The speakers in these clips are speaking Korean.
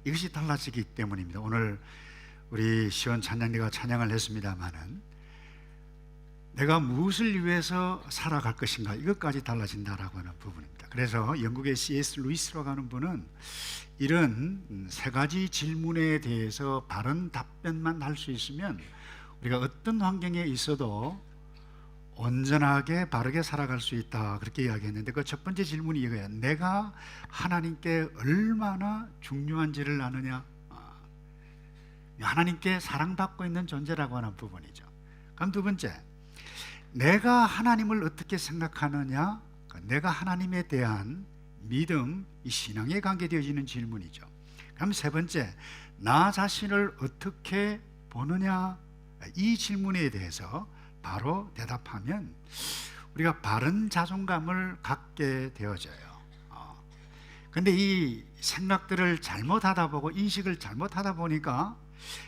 이것이 달라지기 때문입니다. 오늘 우리 시원 찬양대가 찬양을 했습니다마는 내가 무엇을 위해서 살아갈 것인가, 이것까지 달라진다라고 하는 부분입니다. 그래서 영국의 C.S. 루이스라고 하는 분은 이런 세 가지 질문에 대해서 바른 답변만 할 수 있으면 우리가 어떤 환경에 있어도 온전하게 바르게 살아갈 수 있다, 그렇게 이야기했는데, 그 첫 번째 질문이 이거예요. 내가 하나님께 얼마나 중요한지를 아느냐. 하나님께 사랑받고 있는 존재라고 하는 부분이죠. 그럼 두 번째, 내가 하나님을 어떻게 생각하느냐. 내가 하나님에 대한 믿음, 이 신앙에 관계되어지는 질문이죠. 그럼 세 번째, 나 자신을 어떻게 보느냐. 이 질문에 대해서 바로 대답하면 우리가 바른 자존감을 갖게 되어져요. 근데 이 생각들을 잘못하다 보고 인식을 잘못하다 보니까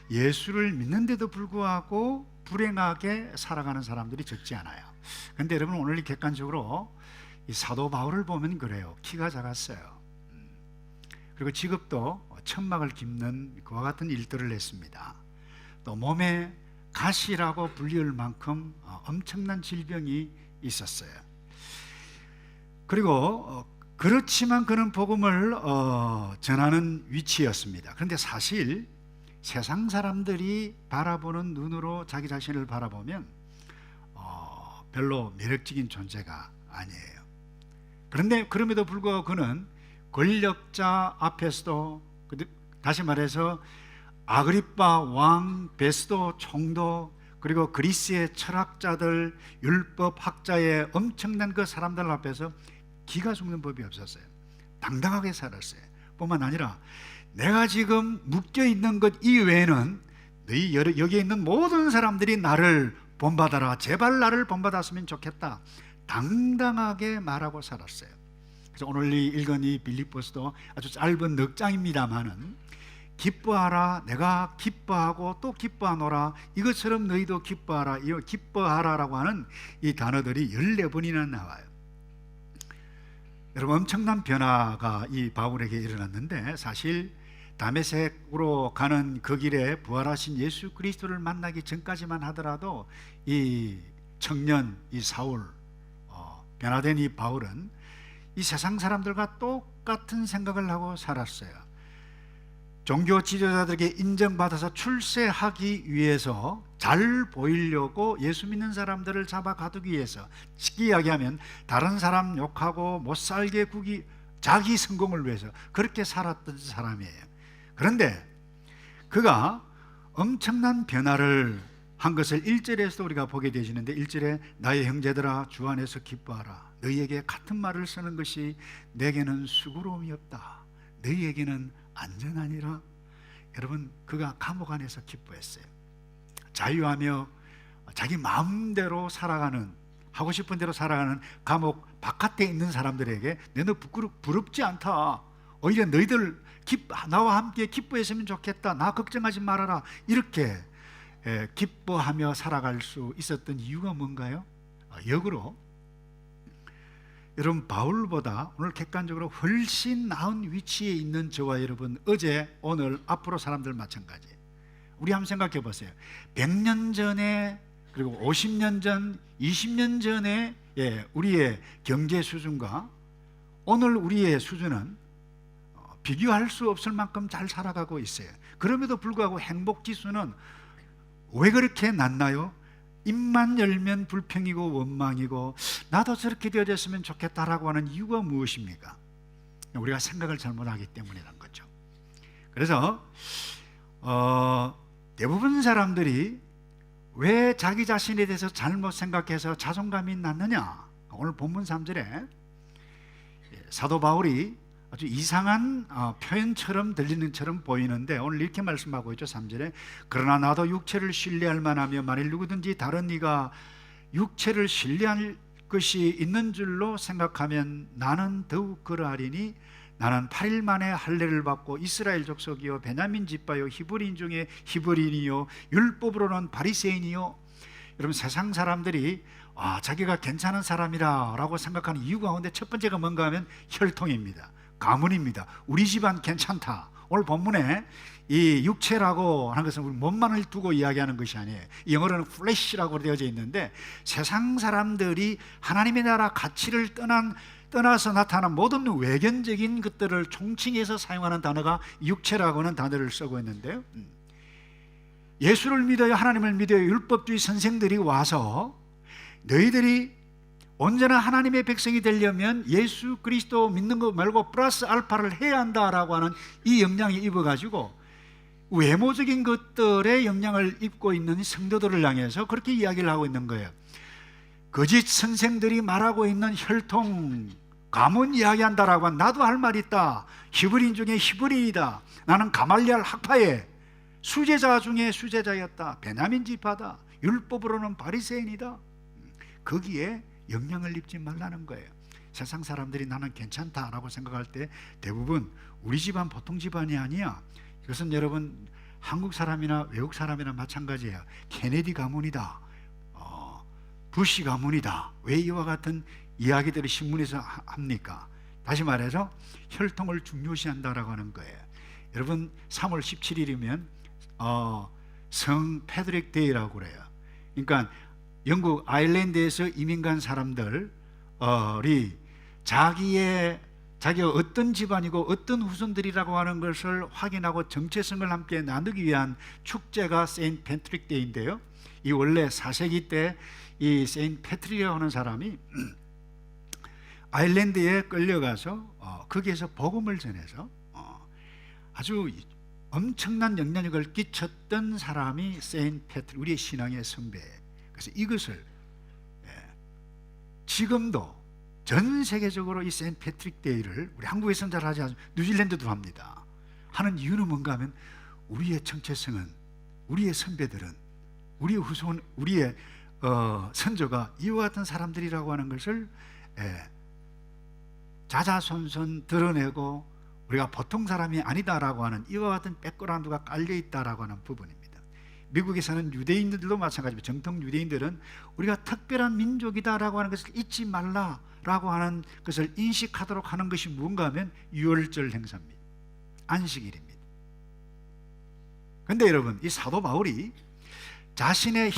예수를 믿는데도 불구하고 불행하게 살아가는 사람들이 적지 않아요. 근데 여러분, 오늘 이 객관적으로 이 사도 바울을 보면 그래요. 키가 작았어요. 그리고 직업도 천막을 깁는 그와 같은 일들을 했습니다. 또 몸에 가시라고 불리울 만큼 엄청난 질병이 있었어요. 그리고 그렇지만 그는 복음을 전하는 위치였습니다. 그런데 사실 세상 사람들이 바라보는 눈으로 자기 자신을 바라보면 별로 매력적인 존재가 아니에요. 그런데 그럼에도 불구하고 그는 권력자 앞에서도, 다시 말해서 아그리빠 왕, 베스도 총독, 그리고 그리스의 철학자들, 율법학자의 엄청난 그 사람들 앞에서 기가 죽는 법이 없었어요. 당당하게 살았어요. 뿐만 아니라 내가 지금 묶여있는 것 이외에는 너희 여기에 있는 모든 사람들이 나를 본받아라, 제발 나를 본받았으면 좋겠다, 당당하게 말하고 살았어요. 그래서 오늘 읽은 이 빌립보서도 아주 짧은 넉 장입니다마는 기뻐하라, 내가 기뻐하고 또 기뻐하노라, 이것처럼 너희도 기뻐하라, 이 기뻐하라라고 하는 이 단어들이 14번이나 나와요. 여러분, 엄청난 변화가 이 바울에게 일어났는데, 사실 다메섹으로 가는 그 길에 부활하신 예수 그리스도를 만나기 전까지만 하더라도 이 청년, 이 사울, 변화된 이 바울은 이 세상 사람들과 똑같은 생각을 하고 살았어요. 종교 지도자들에게 인정받아서 출세하기 위해서, 잘 보이려고 예수 믿는 사람들을 잡아 가두기 위해서, 쉽게 이야기하면 다른 사람 욕하고 못 살게 구기, 자기 성공을 위해서 그렇게 살았던 사람이에요. 그런데 그가 엄청난 변화를 한 것을 1절에서도 우리가 보게 되시는데, 1절에 나의 형제들아 주 안에서 기뻐하라, 너희에게 같은 말을 쓰는 것이 내게는 수고로움이 없다, 너희에게는 안전하니라. 여러분, 그가 감옥 안에서 기뻐했어요. 자유하며 자기 마음대로 살아가는, 하고 싶은 대로 살아가는 감옥 바깥에 있는 사람들에게 너는 부럽지 않다, 오히려 너희들 나와 함께 기뻐했으면 좋겠다, 나 걱정하지 말아라, 이렇게 기뻐하며 살아갈 수 있었던 이유가 뭔가요? 역으로 여러분, 바울보다 오늘 객관적으로 훨씬 나은 위치에 있는 저와 여러분, 어제, 오늘, 앞으로 사람들 마찬가지. 우리 한번 생각해 보세요. 100년 전에, 그리고 50년 전, 20년 전에 우리의 경제 수준과 오늘 우리의 수준은 비교할 수 없을 만큼 잘 살아가고 있어요. 그럼에도 불구하고 행복 지수는 왜 그렇게 낮나요? 입만 열면 불평이고 원망이고, 나도 저렇게 되어졌으면 좋겠다라고 하는 이유가 무엇입니까? 우리가 생각을 잘못하기 때문이란 거죠. 그래서 대부분 사람들이 왜 자기 자신에 대해서 잘못 생각해서 자존감이 낮느냐? 오늘 본문 3절에 사도 바울이 아주 이상한 표현처럼 들리는 처럼 보이는데, 오늘 이렇게 말씀하고 있죠. 3절에 그러나 나도 육체를 신뢰할 만하며 만일 누구든지 다른 이가 육체를 신뢰할 것이 있는 줄로 생각하면 나는 더욱 그러하리니 나는 8일 만에 할례를 받고 이스라엘 족속이요 베냐민 집바요 히브리인 중에 히브리인이요 율법으로는 바리새인이요. 여러분, 세상 사람들이 자기가 괜찮은 사람이라 라고 생각하는 이유 가운데 첫 번째가 뭔가 하면 혈통입니다. 가문입니다. 우리 집안 괜찮다, 오늘 본문에 이 육체라고 하는 것은 우리 몸만을 두고 이야기하는 것이 아니에요. 영어로는 flesh라고 되어져 있는데, 세상 사람들이 하나님의 나라 가치를 떠나서 나타난 모든 외견적인 것들을 총칭해서 사용하는 단어가 육체라고 하는 단어를 쓰고 있는데요, 예수를 믿어요, 하나님을 믿어요, 율법주의 선생들이 와서 너희들이 온전한 하나님의 백성이 되려면 예수 그리스도 믿는 거 말고 플러스 알파를 해야 한다라고 하는 이 영향이 입어가지고 외모적인 것들에 영향을 입고 있는 성도들을 향해서 그렇게 이야기를 하고 있는 거예요. 거짓 선생들이 말하고 있는 혈통, 가문 이야기한다라고 하면 나도 할 말 있다. 히브리인 중에 히브리이다. 나는 가말리알 학파의 수제자 중에 수제자였다. 베냐민 지파다. 율법으로는 바리새인이다. 거기에 영향을 입지 말라는 거예요. 세상 사람들이 나는 괜찮다라고 생각할 때 대부분 우리 집안 보통 집안이 아니야. 이것은 여러분 한국 사람이나 외국 사람이나 마찬가지예요. 케네디 가문이다, 부시 가문이다. 왜 이와 같은 이야기들을 신문에서 합니까? 다시 말해서 혈통을 중요시한다라고 하는 거예요. 여러분 3월 17일이면 성 패드릭 데이라고 그래요. 그러니까 영국 아일랜드에서 이민 간 사람들이 자기가 어떤 집안이고 어떤 후손들이라고 하는 것을 확인하고 정체성을 함께 나누기 위한 축제가 세인트 패트릭 데이인데요, 이 원래 4세기 때 이 세인트 패트릭이라고 하는 사람이 아일랜드에 끌려가서 거기에서 복음을 전해서 아주 엄청난 영향력을 끼쳤던 사람이 세인트 패트릭, 우리의 신앙의 선배예요. 그래서 이것을 지금도 전 세계적으로 이 세인트 패트릭 데이를 우리 한국에서는 잘 하지 않습니다. 뉴질랜드도 합니다. 하는 이유는 뭔가 하면 우리의 정체성은, 우리의 선배들은, 우리의 후손, 우리의 선조가 이와 같은 사람들이라고 하는 것을 자자손손 드러내고 우리가 보통 사람이 아니다라고 하는 이와 같은 백그라운드가 깔려있다라고 하는 부분입니다. 미국에 사는 유대인들도 마찬가지입니다. 정통 유대인들은 우리가 특별한 민족이다라고 하는 것을 잊지 말라라고 하는 것을 인식하도록 하는 것이 무언가 하면 유월절 행사입니다. 안식일입니다. 그런데 여러분, 이 사도 바울이 자신의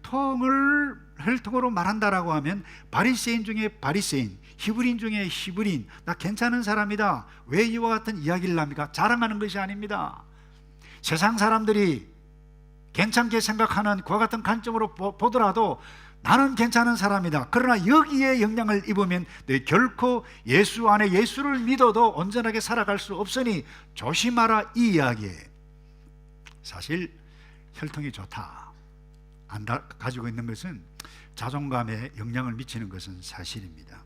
혈통으로 말한다라고 하면 바리새인 중에 바리새인, 히브리인 중에 히브리인, 나 괜찮은 사람이다, 왜 이와 같은 이야기를 합니까? 자랑하는 것이 아닙니다. 세상 사람들이 괜찮게 생각하는 그와 같은 관점으로 보더라도 나는 괜찮은 사람이다. 그러나 여기에 영향을 입으면 너 결코 예수 안에 예수를 믿어도 온전하게 살아갈 수 없으니 조심하라, 이 이야기예요. 사실 혈통이 좋다 안 가지고 있는 것은 자존감에 영향을 미치는 것은 사실입니다.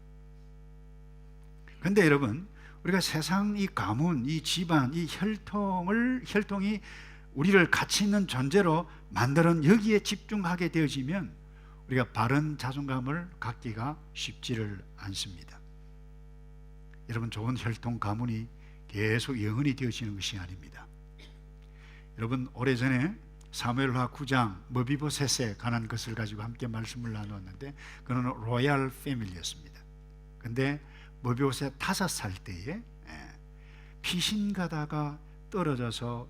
그런데 여러분, 우리가 세상 이 가문, 이 집안, 이 혈통이 우리를 가치 있는 존재로 만드는 여기에 집중하게 되어지면 우리가 바른 자존감을 갖기가 쉽지를 않습니다. 여러분, 좋은 혈통 가문이 계속 영원히 되어지는 것이 아닙니다. 여러분, 오래전에 사무엘하 9장 머비보셋에 관한 것을 가지고 함께 말씀을 나누었는데, 그는 로얄 패밀리였습니다. 근데 머비보셋 5살 때에 피신 가다가 떨어져서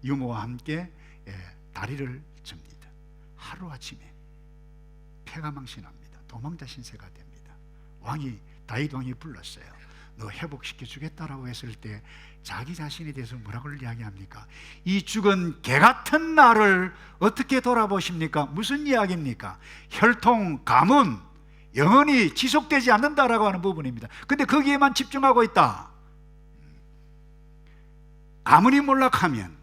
유모와 함께 다리를 접니다. 하루아침에 폐가 망신합니다. 도망자 신세가 됩니다. 다윗 왕이 불렀어요. 너 회복시켜 주겠다라고 했을 때 자기 자신에 대해서 뭐라고 이야기합니까? 이 죽은 개 같은 나를 어떻게 돌아보십니까? 무슨 이야기입니까? 혈통, 가문 영원히 지속되지 않는다라고 하는 부분입니다. 근데 거기에만 집중하고 있다. 가문이 몰락하면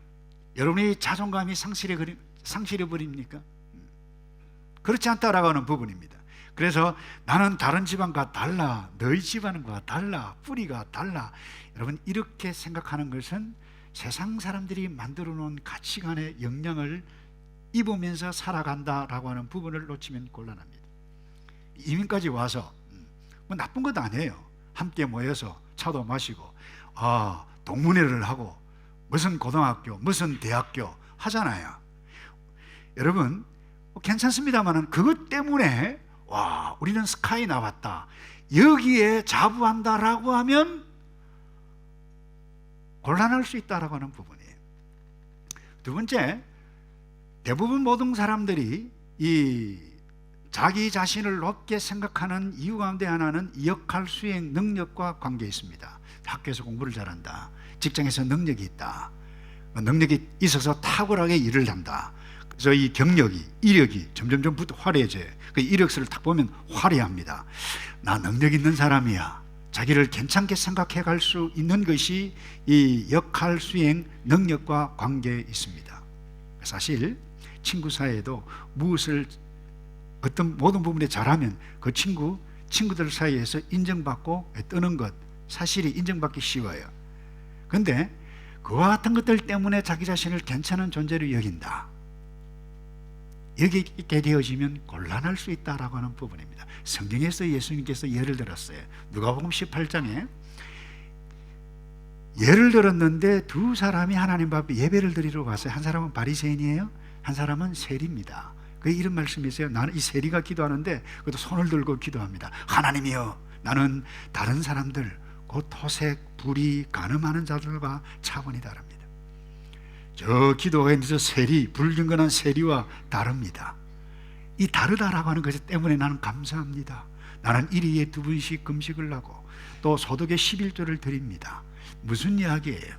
여러분이 자존감이 상실해버립니까? 그렇지 않다라고 하는 부분입니다. 그래서 나는 다른 집안과 달라, 너희 집안과 달라, 뿌리가 달라, 여러분 이렇게 생각하는 것은 세상 사람들이 만들어 놓은 가치관의 영향을 입으면서 살아간다라고 하는 부분을 놓치면 곤란합니다. 이민까지 와서 뭐 나쁜 것 아니에요. 함께 모여서 차도 마시고 동문회를 하고 무슨 고등학교, 무슨 대학교 하잖아요. 여러분 괜찮습니다만은 그것 때문에 우리는 스카이 나왔다, 여기에 자부한다라고 하면 곤란할 수 있다라고 하는 부분이에요. 두 번째, 대부분 모든 사람들이 이 자기 자신을 높게 생각하는 이유 가운데 하나는 역할 수행 능력과 관계에 있습니다. 학교에서 공부를 잘한다, 직장에서 능력이 있다, 능력이 있어서 탁월하게 일을 한다. 그래서 이 경력이, 이력이 점점점 화려해져요. 그 이력서를 딱 보면 화려합니다. 나 능력 있는 사람이야. 자기를 괜찮게 생각해 갈 수 있는 것이 이 역할 수행 능력과 관계에 있습니다. 사실 친구 사이에도 무엇을 어떤 모든 부분에 잘하면 그 친구들 사이에서 인정받고 뜨는 것, 사실이 인정받기 쉬워요. 그런데 그와 같은 것들 때문에 자기 자신을 괜찮은 존재로 여긴다, 여기 있게 되어지면 곤란할 수 있다라고 하는 부분입니다. 성경에서 예수님께서 예를 들었어요. 누가복음 18장에 예를 들었는데 두 사람이 하나님 앞에 예배를 드리러 왔어요. 한 사람은 바리새인이에요, 한 사람은 세리입니다. 그 이런 말씀이 있어요. 나는 이 세리가 기도하는데 그것도 손을 들고 기도합니다. 하나님이여, 나는 다른 사람들, 곧 토색, 불의, 간음하는 자들과 차원이 다릅니다. 저 기도에서 세리, 불경건한 세리와 다릅니다. 이 다르다라고 하는 것 때문에 나는 감사합니다. 나는 1일에 2번씩 금식을 하고 또 소득의 11조를 드립니다. 무슨 이야기예요?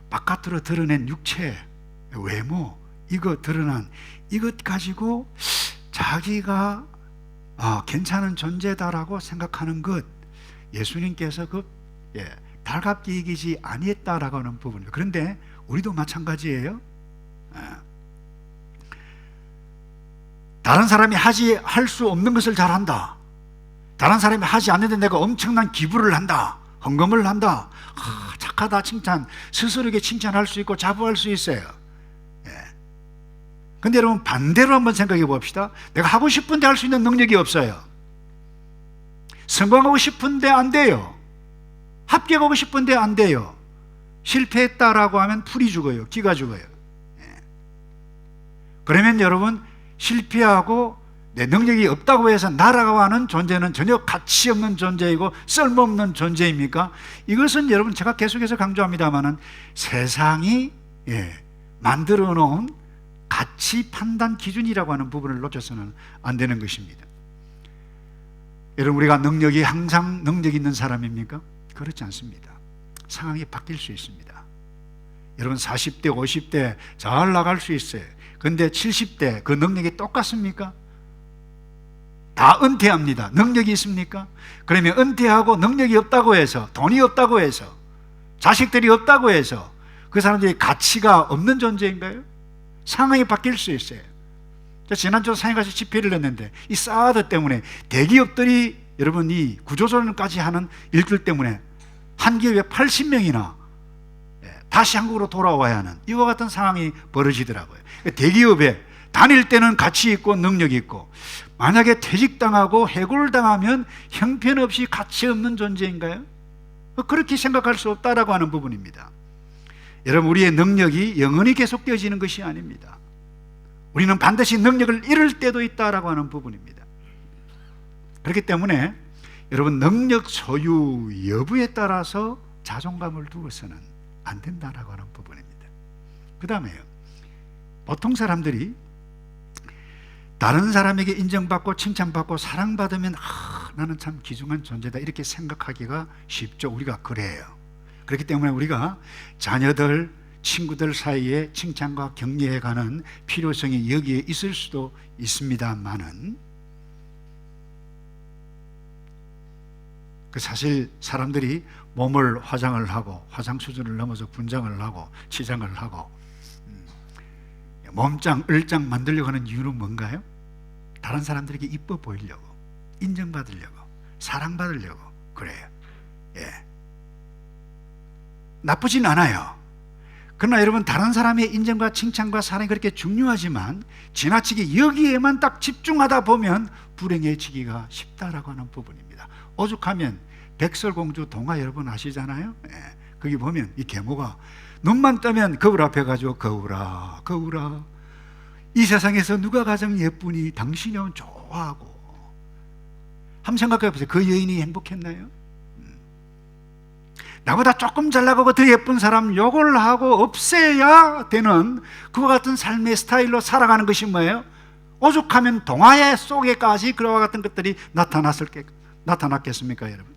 바깥으로 드러낸 육체, 외모, 이거 드러난 이것 가지고 자기가 괜찮은 존재다라고 생각하는 것, 예수님께서 달갑게 여기지 아니했다라고 하는 부분입니다. 그런데 우리도 마찬가지예요. 다른 사람이 할 수 없는 것을 잘한다, 다른 사람이 하지 않는데 내가 엄청난 기부를 한다, 헌금을 한다, 착하다 칭찬, 스스로에게 칭찬할 수 있고 자부할 수 있어요. 근데 여러분, 반대로 한번 생각해 봅시다. 내가 하고 싶은데 할 수 있는 능력이 없어요. 성공하고 싶은데 안 돼요. 합격하고 싶은데 안 돼요. 실패했다라고 하면 풀이 죽어요, 기가 죽어요. 그러면 여러분, 실패하고 내 능력이 없다고 해서 날아가는 존재는 전혀 가치 없는 존재이고 쓸모없는 존재입니까? 이것은 여러분, 제가 계속해서 강조합니다마는 세상이 만들어 놓은 가치 판단 기준이라고 하는 부분을 놓쳐서는 안 되는 것입니다. 여러분, 우리가 능력이 항상 능력 있는 사람입니까? 그렇지 않습니다. 상황이 바뀔 수 있습니다. 여러분, 40대, 50대 잘 나갈 수 있어요. 그런데 70대 그 능력이 똑같습니까? 다 은퇴합니다. 능력이 있습니까? 그러면 은퇴하고 능력이 없다고 해서, 돈이 없다고 해서, 자식들이 없다고 해서 그 사람들이 가치가 없는 존재인가요? 상황이 바뀔 수 있어요. 지난주 상해 가서 집회를 했는데 이 사드 때문에 대기업들이 여러분 이 구조조정까지 하는 일들 때문에 한 기업에 80명이나 다시 한국으로 돌아와야 하는 이와 같은 상황이 벌어지더라고요. 대기업에 다닐 때는 가치 있고 능력이 있고, 만약에 퇴직당하고 해고를 당하면 형편없이 가치 없는 존재인가요? 그렇게 생각할 수 없다라고 하는 부분입니다. 여러분, 우리의 능력이 영원히 계속되어지는 것이 아닙니다. 우리는 반드시 능력을 잃을 때도 있다라고 하는 부분입니다. 그렇기 때문에 여러분, 능력 소유 여부에 따라서 자존감을 두어서는 안 된다라고 하는 부분입니다. 그 다음에요, 보통 사람들이 다른 사람에게 인정받고 칭찬받고 사랑받으면 나는 참 귀중한 존재다, 이렇게 생각하기가 쉽죠. 우리가 그래요. 그렇기 때문에 우리가 자녀들, 친구들 사이에 칭찬과 격려해가는 필요성이 여기에 있을 수도 있습니다만은, 사실 사람들이 몸을 화장을 하고 화장 수준을 넘어서 분장을 하고 치장을 하고 몸짱, 을짱 만들려고 하는 이유는 뭔가요? 다른 사람들에게 이뻐 보이려고, 인정받으려고, 사랑받으려고 그래요. 나쁘진 않아요. 그러나 여러분, 다른 사람의 인정과 칭찬과 사랑이 그렇게 중요하지만 지나치게 여기에만 딱 집중하다 보면 불행해지기가 쉽다라고 하는 부분입니다. 오죽하면 백설공주 동화 여러분 아시잖아요. 거기 보면 이 계모가 눈만 뜨면 거울 앞에 가지고 거울아, 거울아, 이 세상에서 누가 가장 예쁘니? 당신이면 좋아하고. 한번 생각해 보세요. 그 여인이 행복했나요? 나보다 조금 잘 나가고 더 예쁜 사람 욕을 하고 없애야 되는 그와 같은 삶의 스타일로 살아가는 것이 뭐예요? 오죽하면 동화의 속에까지 그와 같은 것들이 나타났겠습니까, 여러분?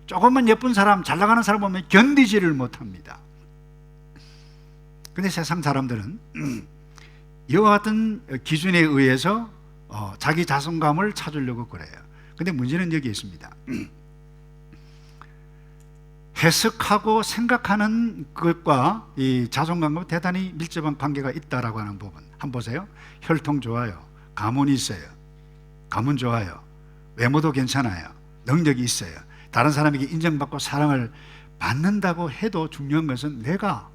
조금만 예쁜 사람, 잘 나가는 사람 보면 견디지를 못합니다. 근데 세상 사람들은 이와 같은 기준에 의해서 자기 자존감을 찾으려고 그래요. 근데 문제는 여기 있습니다. 해석하고 생각하는 것과 이 자존감과 대단히 밀접한 관계가 있다라고 하는 부분 한번 보세요. 혈통 좋아요, 가문 있어요, 가문 좋아요, 외모도 괜찮아요, 능력이 있어요, 다른 사람에게 인정받고 사랑을 받는다고 해도 중요한 것은 내가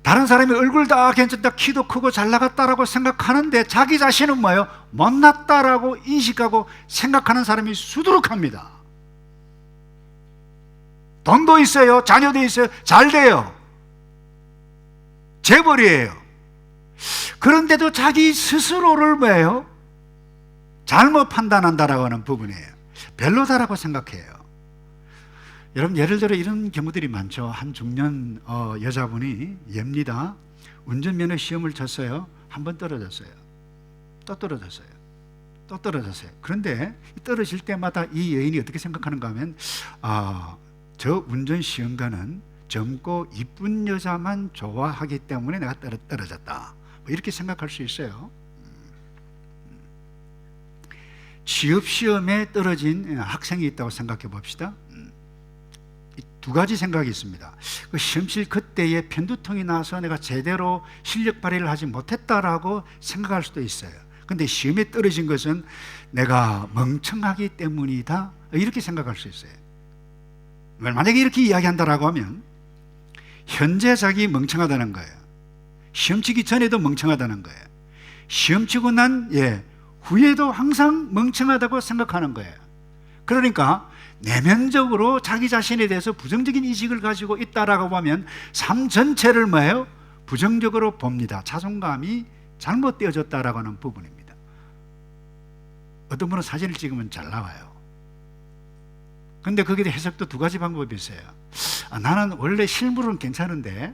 다른 사람이 얼굴 다 괜찮다, 키도 크고 잘 나갔다라고 생각하는데 자기 자신은 뭐예요? 못났다라고 인식하고 생각하는 사람이 수두룩합니다. 돈도 있어요, 자녀도 있어요, 잘 돼요, 재벌이에요. 그런데도 자기 스스로를 뭐예요? 잘못 판단한다라고 하는 부분이에요. 별로다라고 생각해요. 여러분, 예를 들어 이런 경우들이 많죠. 한 중년 여자분이 옅니다. 운전면허 시험을 쳤어요. 한 번 떨어졌어요. 또 떨어졌어요. 또 떨어졌어요. 그런데 떨어질 때마다 이 여인이 어떻게 생각하는가 하면 저 운전시험관은 젊고 이쁜 여자만 좋아하기 때문에 내가 떨어졌다, 뭐 이렇게 생각할 수 있어요. 취업시험에 떨어진 학생이 있다고 생각해 봅시다. 두 가지 생각이 있습니다. 그 시험칠 그때에 편두통이 나서 내가 제대로 실력 발휘를 하지 못했다라고 생각할 수도 있어요. 근데 시험에 떨어진 것은 내가 멍청하기 때문이다, 이렇게 생각할 수 있어요. 만약에 이렇게 이야기한다라고 하면 현재 자기 멍청하다는 거예요. 시험 치기 전에도 멍청하다는 거예요. 시험 치고 난 후에도 항상 멍청하다고 생각하는 거예요. 그러니까 내면적으로 자기 자신에 대해서 부정적인 인식을 가지고 있다라고 보면 삶 전체를 뭐예요? 부정적으로 봅니다. 자존감이 잘못되어졌다라고 하는 부분입니다. 어떤 분은 사진을 찍으면 잘 나와요. 근데 거기에 해석도 두 가지 방법이 있어요. 나는 원래 실물은 괜찮은데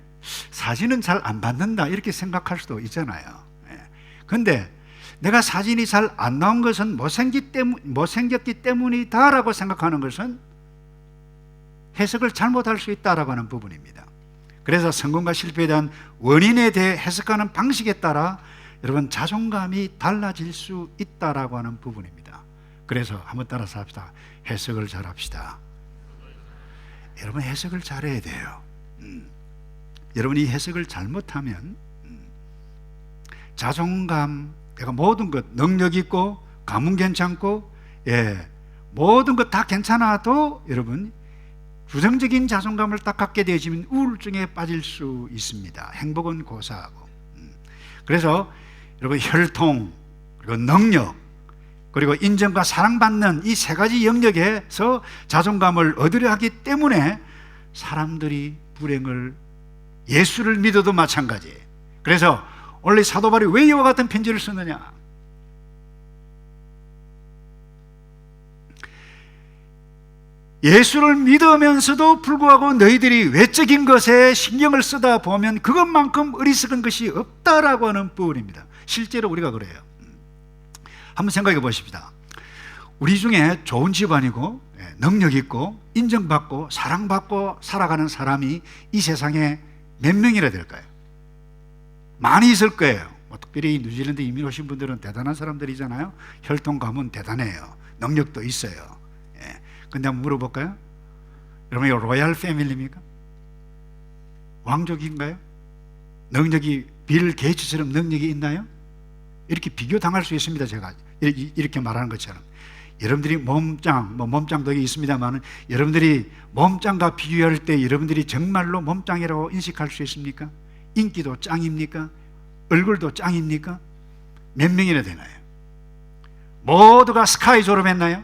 사진은 잘 안 받는다, 이렇게 생각할 수도 있잖아요. 근데 내가 사진이 잘 안 나온 것은 못생겼기 때문이다 라고 생각하는 것은 해석을 잘못할 수 있다라고 하는 부분입니다. 그래서 성공과 실패에 대한 원인에 대해 해석하는 방식에 따라 여러분 자존감이 달라질 수 있다라고 하는 부분입니다. 그래서 한번 따라서 합시다. 해석을 잘합시다. 여러분, 해석을 잘해야 돼요. 여러분이 해석을 잘못하면 자존감, 내가 모든 것, 능력 있고 가문 괜찮고 모든 것 다 괜찮아도 여러분 부정적인 자존감을 딱 갖게 되어지면 우울증에 빠질 수 있습니다. 행복은 고사하고. 그래서 여러분, 혈통, 그리고 능력, 그리고 인정과 사랑받는 이 세 가지 영역에서 자존감을 얻으려 하기 때문에 사람들이 불행을, 예수를 믿어도 마찬가지예요. 그래서 원래 사도 바울이 왜 이와 같은 편지를 쓰느냐? 예수를 믿으면서도 불구하고 너희들이 외적인 것에 신경을 쓰다 보면 그것만큼 어리석은 것이 없다라고 하는 부분입니다. 실제로 우리가 그래요. 한번 생각해 보십시다. 우리 중에 좋은 집안이고 능력 있고 인정받고 사랑받고 살아가는 사람이 이 세상에 몇 명이나 될까요? 많이 있을 거예요. 특별히 뉴질랜드 이민 오신 분들은 대단한 사람들이잖아요. 혈통 가문 대단해요. 능력도 있어요. 근데 한번 물어볼까요? 여러분, 이거 로얄 패밀리입니까? 왕족인가요? 능력이 빌 게이츠처럼 능력이 있나요? 이렇게 비교당할 수 있습니다. 제가 이렇게 말하는 것처럼 여러분들이 몸짱도 있습니다만 여러분들이 몸짱과 비교할 때 여러분들이 정말로 몸짱이라고 인식할 수 있습니까? 인기도 짱입니까? 얼굴도 짱입니까? 몇 명이나 되나요? 모두가 스카이 졸업했나요?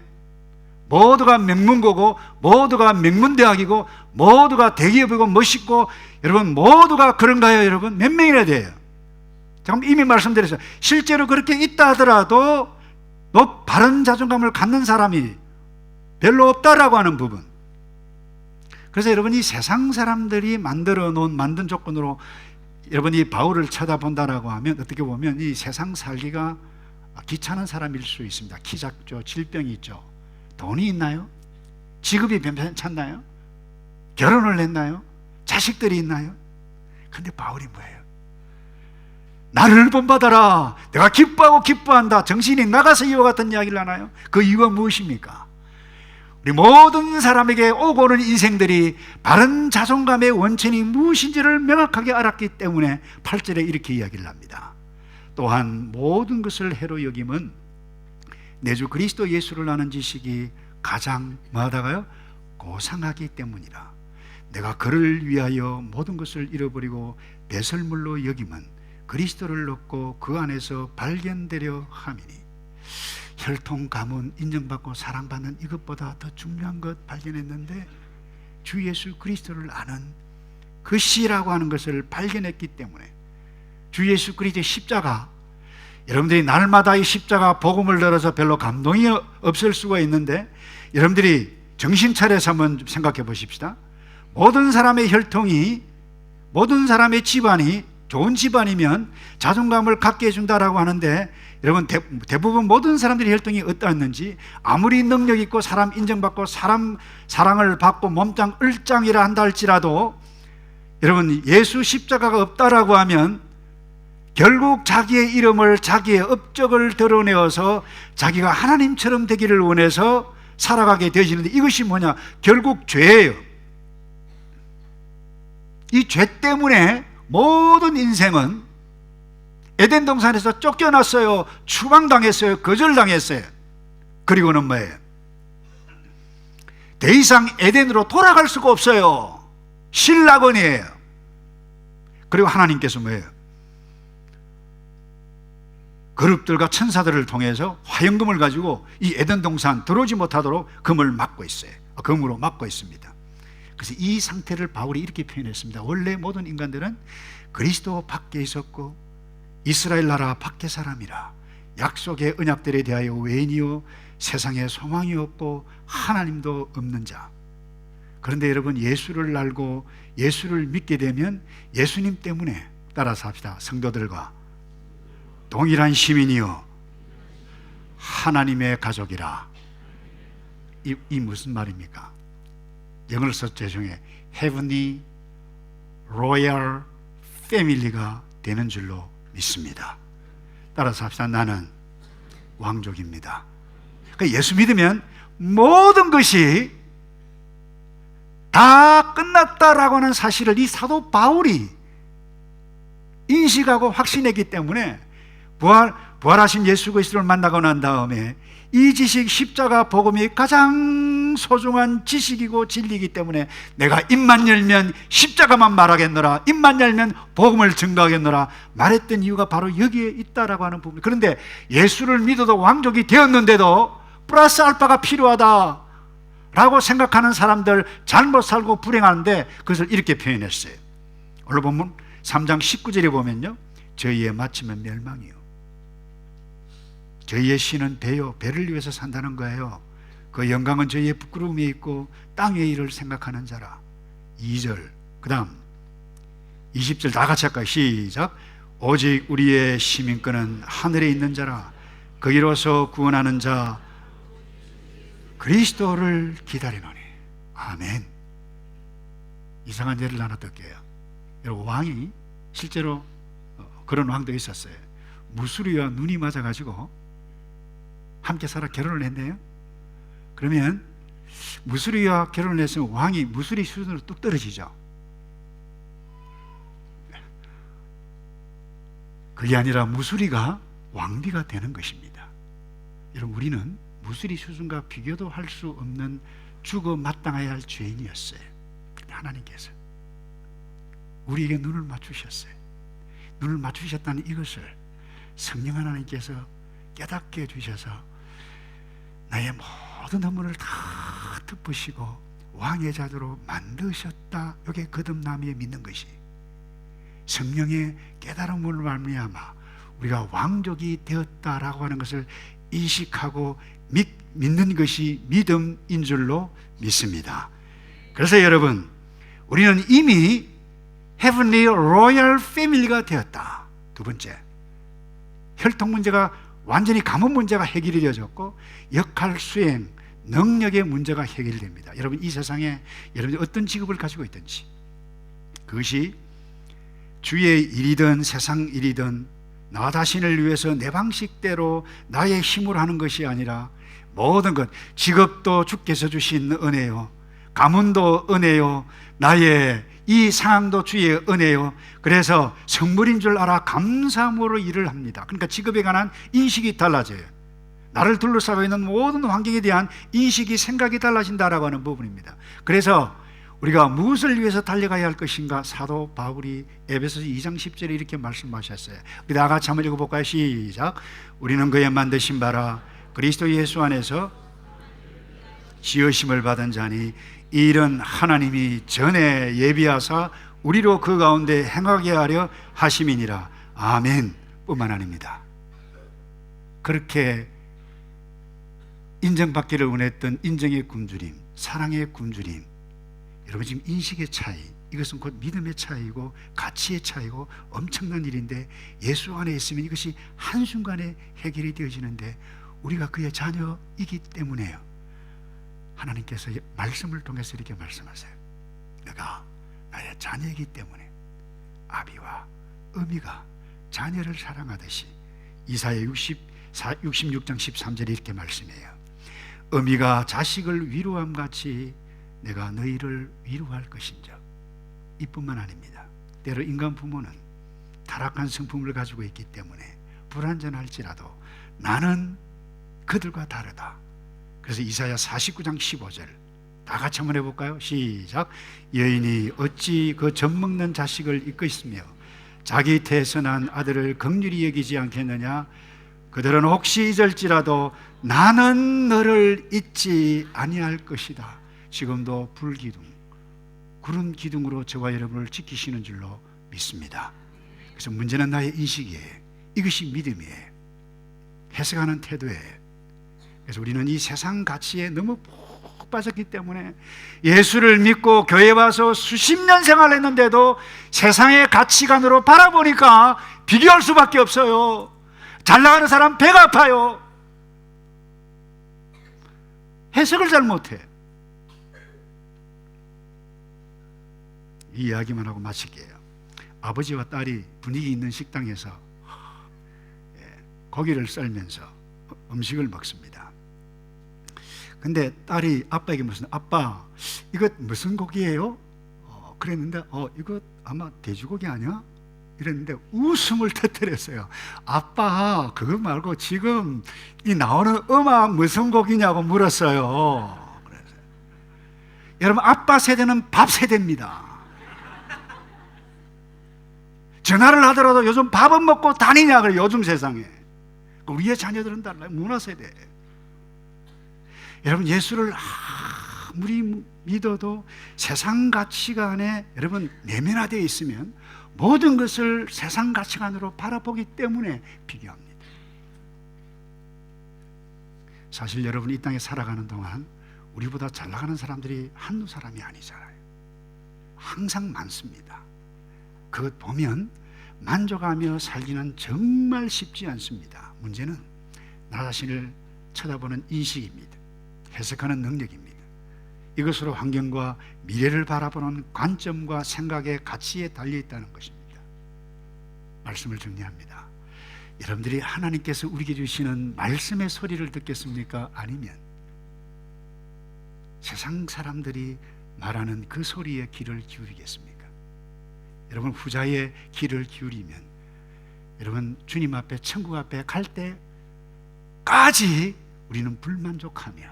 모두가 명문고고 모두가 명문대학이고 모두가 대기업이고 멋있고 여러분 모두가 그런가요? 여러분 몇 명이나 돼요? 잠깐 이미 말씀드렸어요. 실제로 그렇게 있다 하더라도 바른 자존감을 갖는 사람이 별로 없다라고 하는 부분. 그래서 여러분이 세상 사람들이 만든 조건으로 여러분이 바울을 쳐다본다라고 하면 어떻게 보면 이 세상 살기가 귀찮은 사람일 수 있습니다. 키 작죠, 질병이 있죠, 돈이 있나요? 직업이 괜찮나요? 결혼을 했나요? 자식들이 있나요? 근데 바울이 뭐예요? 나를 본받아라, 내가 기뻐하고 기뻐한다, 정신이 나가서 이와 같은 이야기를 하나요? 그 이유가 무엇입니까? 우리 모든 사람에게 오고 오는 인생들이 바른 자존감의 원천이 무엇인지를 명확하게 알았기 때문에 8절에 이렇게 이야기를 합니다. 또한 모든 것을 해로 여김은 내 주 그리스도 예수를 아는 지식이 가장 뭐하다가요? 고상하기 때문이라. 내가 그를 위하여 모든 것을 잃어버리고 배설물로 여김은 그리스도를 얻고 그 안에서 발견되려 함이니. 혈통, 가문, 인정받고 사랑받는 이것보다 더 중요한 것 발견했는데 주 예수 그리스도를 아는 것이라고 하는 것을 발견했기 때문에 주 예수 그리스도의 십자가, 여러분들이 날마다 이 십자가 복음을 들어서 별로 감동이 없을 수가 있는데 여러분들이 정신 차려서 한번 생각해 보십시다. 모든 사람의 혈통이, 모든 사람의 집안이 좋은 집안이면 자존감을 갖게 해준다라고 하는데, 여러분 대부분 모든 사람들의 혈통이 어떠했는지, 아무리 능력 있고 사람 인정받고 사람 사랑을 받고 몸짱 을짱이라 한다 할지라도 여러분 예수 십자가가 없다라고 하면 결국 자기의 이름을, 자기의 업적을 드러내어서 자기가 하나님처럼 되기를 원해서 살아가게 되시는데, 이것이 뭐냐? 결국 죄예요. 이 죄 때문에 모든 인생은 에덴 동산에서 쫓겨났어요. 추방당했어요. 거절당했어요. 그리고는 뭐예요? 더 이상 에덴으로 돌아갈 수가 없어요. 신라건이에요. 그리고 하나님께서 뭐예요? 그룹들과 천사들을 통해서 화영금을 가지고 이 에덴 동산 들어오지 못하도록 금을 막고 있어요. 금으로 막고 있습니다. 그래서 이 상태를 바울이 이렇게 표현했습니다. 원래 모든 인간들은 그리스도 밖에 있었고 이스라엘 나라 밖의 사람이라. 약속의 언약들에 대하여 외인이요 세상에 소망이 없고 하나님도 없는 자. 그런데 여러분, 예수를 알고 예수를 믿게 되면 예수님 때문에, 따라서 합시다, 성도들과 동일한 시민이요 하나님의 가족이라. 이 무슨 말입니까? 영어로 써 죄송해요. Heavenly Royal Family가 되는 줄로 믿습니다. 따라서 합시다. 나는 왕족입니다. 그러니까 예수 믿으면 모든 것이 다 끝났다라고 하는 사실을 이 사도 바울이 인식하고 확신했기 때문에 부활하신 예수 그리스도를 만나고 난 다음에 이 지식, 십자가 복음이 가장 소중한 지식이고 진리이기 때문에 내가 입만 열면 십자가만 말하겠노라, 입만 열면 복음을 증거하겠노라 말했던 이유가 바로 여기에 있다라고 하는 부분. 그런데 예수를 믿어도 왕족이 되었는데도 플러스 알파가 필요하다 라고 생각하는 사람들, 잘못 살고 불행하는데 그것을 이렇게 표현했어요. 오늘 보면 3장 19절에 보면요, 저희의 마침은 멸망이요 저희의 신은 배요, 배를 위해서 산다는 거예요. 그 영광은 저희의 부끄러움에 있고 땅의 일을 생각하는 자라. 2절, 그 다음 20절 다 같이 할까요? 시작. 오직 우리의 시민권은 하늘에 있는 자라. 거기로서 구원하는 자 그리스도를 기다리노니. 아멘. 이상한 예를 하나 들게요. 여러분, 왕이 실제로 그런 왕도 있었어요. 무수리와 눈이 맞아가지고 함께 살아 결혼을 했네요. 그러면 무수리와 결혼을 했으면 왕이 무수리 수준으로 뚝 떨어지죠. 그게 아니라 무수리가 왕비가 되는 것입니다. 여러분, 우리는 무수리 수준과 비교도 할 수 없는 죽어 마땅해야 할 죄인이었어요. 근데 하나님께서 우리에게 눈을 맞추셨어요. 눈을 맞추셨다는 이것을 성령 하나님께서 깨닫게 해주셔서 나의 모든 허물을 다 덮으시고 왕의 자도로 만드셨다. 이게 거듭남에 믿는 것이, 성령의 깨달음으로 말미암아 우리가 왕족이 되었다라고 하는 것을 인식하고 믿는 것이 믿음인 줄로 믿습니다. 그래서 여러분, 우리는 이미 Heavenly Royal Family가 되었다. 두 번째, 혈통 문제가 완전히 가문 문제가 해결이 되어졌고 역할 수행, 능력의 문제가 해결됩니다. 여러분, 이 세상에 여러분이 어떤 직업을 가지고 있든지 그것이 주의 일이든 세상 일이든 나 자신을 위해서 내 방식대로 나의 힘으로 하는 것이 아니라 모든 것, 직업도 주께서 주신 은혜요, 가문도 은혜요, 나의 이 상황도 주의 은혜요. 그래서 성물인 줄 알아 감사함으로 일을 합니다. 그러니까 직업에 관한 인식이 달라져요. 나를 둘러싸고 있는 모든 환경에 대한 인식이, 생각이 달라진다라고 하는 부분입니다. 그래서 우리가 무엇을 위해서 달려가야 할 것인가, 사도 바울이 에베소서 2장 10절에 이렇게 말씀하셨어요. 우리 다 같이 한번 읽어볼까요? 시작. 우리는 그의 만드신 바라 그리스도 예수 안에서 지으심을 받은 자니 이 일은 하나님이 전에 예비하사 우리로 그 가운데 행하게 하려 하심이니라. 아멘. 뿐만 아닙니다. 그렇게 인정받기를 원했던 인정의 굶주림, 사랑의 굶주림, 여러분 지금 인식의 차이, 이것은 곧 믿음의 차이고 가치의 차이고 엄청난 일인데 예수 안에 있으면 이것이 한순간에 해결이 되어지는데 우리가 그의 자녀이기 때문에요. 하나님께서 말씀을 통해서 이렇게 말씀하세요. 내가 나의 자녀이기 때문에 아비와 어미가 자녀를 사랑하듯이, 이사야 66장 13절에 이렇게 말씀해요. 어미가 자식을 위로함 같이 내가 너희를 위로할 것인즉. 이뿐만 아닙니다. 때로 인간 부모는 타락한 성품을 가지고 있기 때문에 불완전할지라도 나는 그들과 다르다. 그래서 이사야 49장 15절 다 같이 한번 해볼까요? 시작. 여인이 어찌 그 젖먹는 자식을 잊겠으며 자기 태에서 난 아들을 긍휼히 여기지 않겠느냐. 그들은 혹시 잊을지라도 나는 너를 잊지 아니할 것이다. 지금도 불기둥, 구름 기둥으로 저와 여러분을 지키시는 줄로 믿습니다. 그래서 문제는 나의 인식이에요. 이것이 믿음이에요. 해석하는 태도예요. 그래서 우리는 이 세상 가치에 너무 푹 빠졌기 때문에 예수를 믿고 교회 와서 수십 년 생활했는데도 세상의 가치관으로 바라보니까 비교할 수밖에 없어요. 잘 나가는 사람 배가 아파요. 해석을 잘 못해. 이 이야기만 하고 마칠게요. 아버지와 딸이 분위기 있는 식당에서 고기를 썰면서 음식을 먹습니다. 근데 딸이 아빠에게 물었어요. 아빠, 이거 무슨 고기예요? 그랬는데 이거 아마 돼지고기 아니야? 이랬는데 웃음을 터뜨렸어요. 아빠, 그거 말고 지금 이 나오는 음악 무슨 곡이냐고 물었어요. 그래서 여러분, 아빠 세대는 밥 세대입니다. 전화를 하더라도 요즘 밥은 먹고 다니냐 그래요. 요즘 세상에. 우리의 자녀들은 달라요. 문화세대. 여러분, 예수를 아무리 믿어도 세상 가치관에 여러분 내면화되어 있으면 모든 것을 세상 가치관으로 바라보기 때문에 비교합니다. 사실 여러분, 이 땅에 살아가는 동안 우리보다 잘 나가는 사람들이 한두 사람이 아니잖아요. 항상 많습니다. 그것 보면 만족하며 살기는 정말 쉽지 않습니다. 문제는 나 자신을 쳐다보는 인식입니다. 해석하는 능력입니다. 이것으로 환경과 미래를 바라보는 관점과 생각의 가치에 달려있다는 것입니다. 말씀을 정리합니다. 여러분들이 하나님께서 우리에게 주시는 말씀의 소리를 듣겠습니까? 아니면 세상 사람들이 말하는 그 소리에 귀를 기울이겠습니까? 여러분, 후자의 귀를 기울이면 여러분 주님 앞에, 천국 앞에 갈 때까지 우리는 불만족하며,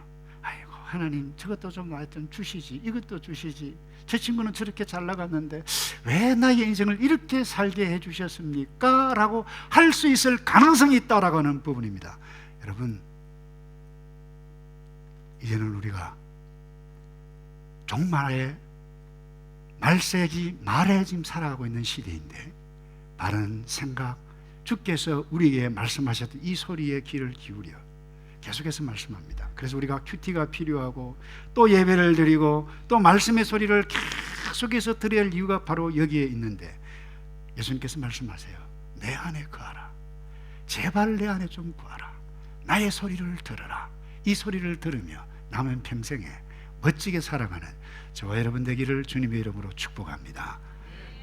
아이고 하나님 저것도 좀 나한테 주시지, 이것도 주시지, 저 친구는 저렇게 잘 나갔는데 왜 나의 인생을 이렇게 살게 해주셨습니까? 라고 할 수 있을 가능성이 있다라고 하는 부분입니다. 여러분, 이제는 우리가 종말의 말세기 말에 지금 살아가고 있는 시대인데, 바른 생각, 주께서 우리에게 말씀하셨던 이 소리에 귀를 기울여 계속해서 말씀합니다. 그래서 우리가 큐티가 필요하고 또 예배를 드리고 또 말씀의 소리를 계속해서 들어야 할 이유가 바로 여기에 있는데, 예수님께서 말씀하세요. 내 안에 거하라. 제발 내 안에 좀 거하라. 나의 소리를 들어라. 이 소리를 들으며 남은 평생에 멋지게 살아가는 저와 여러분 되기를 주님의 이름으로 축복합니다.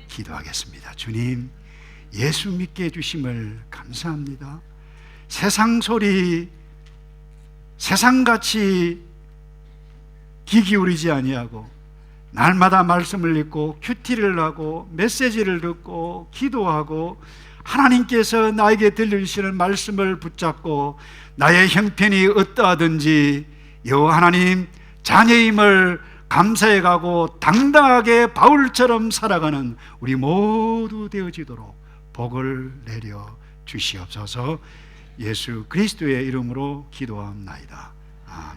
기도하겠습니다. 주님, 예수 믿게 해주심을 감사합니다. 세상 소리, 세상같이 귀 기울이지 아니하고 날마다 말씀을 읽고 큐티를 하고 메시지를 듣고 기도하고 하나님께서 나에게 들려주시는 말씀을 붙잡고 나의 형편이 어떠하든지 여호와 하나님 자녀임을 감사해가고 당당하게 바울처럼 살아가는 우리 모두 되어지도록 복을 내려 주시옵소서. 예수 그리스도의 이름으로 기도합나이다. 아멘.